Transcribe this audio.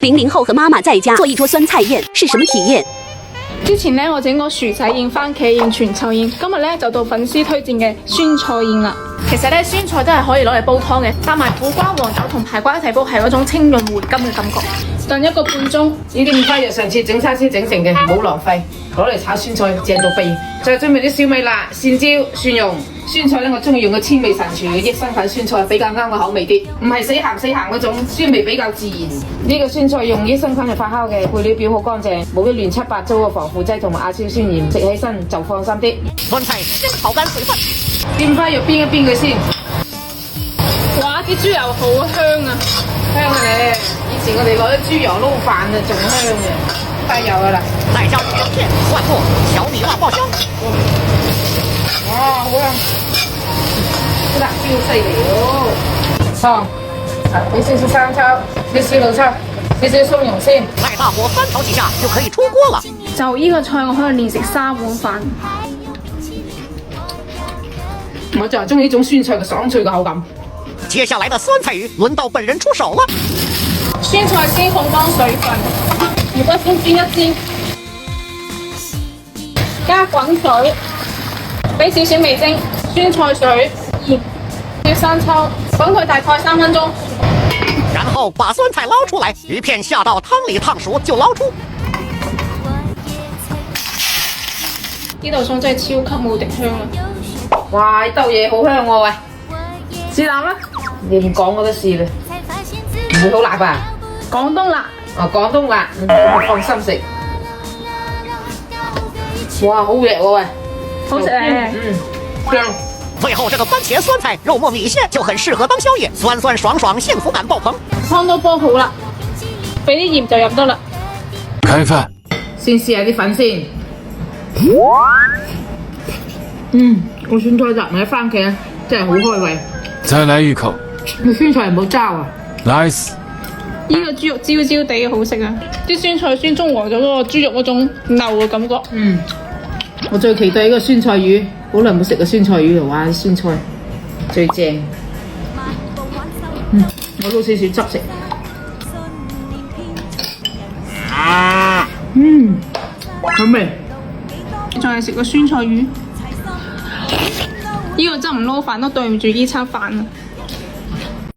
00後和媽媽在家做一桌酸菜宴是什麼體驗？之前呢，我整過薯仔宴、番茄宴、全臭宴，今日呢，就到粉絲推薦嘅酸菜宴啦。其實呢，酸菜都係可以攞嚟煲湯嘅，搭埋苦瓜、黃豆同排骨一齊煲，係嗰種清潤回甘嘅感覺。燉1個半鐘，呢啲五花肉上次整生先整成嘅，唔好浪費，攞嚟炒酸菜正到飛。再準備啲小米辣、蒜椒、蒜蓉。酸菜呢，我中意用個千味神廚嘅益生菌酸菜，比較啱我口味啲，唔係死鹹嗰種，酸味比較自然。呢個酸菜用益生菌嚟發酵嘅，配料表好乾淨，冇啲亂七八糟嘅防腐劑同埋亞硝酸鹽，食起身就放心啲。酸菜先炒乾水分，啲五花肉煸一煸佢先。哇！啲豬油好香啊，香啊你！以前我哋攞啲豬油撈飯啊，仲香嘅，太油噶啦。再加蒜片、蒜末、小米辣爆香。哇，好香！啲辣椒犀利喎。湯，俾少少生抽，啲小老抽，少少松茸先。耐大火翻炒幾下就可以出鍋了。就呢個菜我可以連食3碗飯。我就係中意呢種酸菜嘅爽脆嘅口感。接下來的酸菜魚輪到本人出手了。酸菜先控乾水分，如果先煎一煎，加滾水，俾少少味精、酸菜水、鹽、少生抽，滾佢大概3分鐘。然後把酸菜撈出來，魚片下到湯裡燙熟就撈出。呢道餸真係超級無敵香啊！哇！呢兜嘢好香喎，喂！試辣啦！你唔講我都試啦，唔會好辣吧？廣東辣。哦，廣東辣，我放心食。哇，好靚喎喂！好食咧。香。最後這個番茄酸菜肉末米線就很適合當宵夜，酸酸爽爽，幸福感爆棚。湯都煲好啦，俾啲鹽就入得啦。開飯。先試下啲粉先。個酸菜搭埋啲番茄真係好開胃。再來一口。個酸菜唔好焦啊 Nice。呢個豬肉焦焦地好食啊！啲酸菜先中和咗嗰個豬肉嗰種流嘅感覺。我最期待呢個酸菜魚，好耐冇食過酸菜魚啦！哇，酸菜最正。我撈少少汁食。好味。仲係食個酸菜魚，呢個汁唔撈飯都對唔住呢餐飯啊！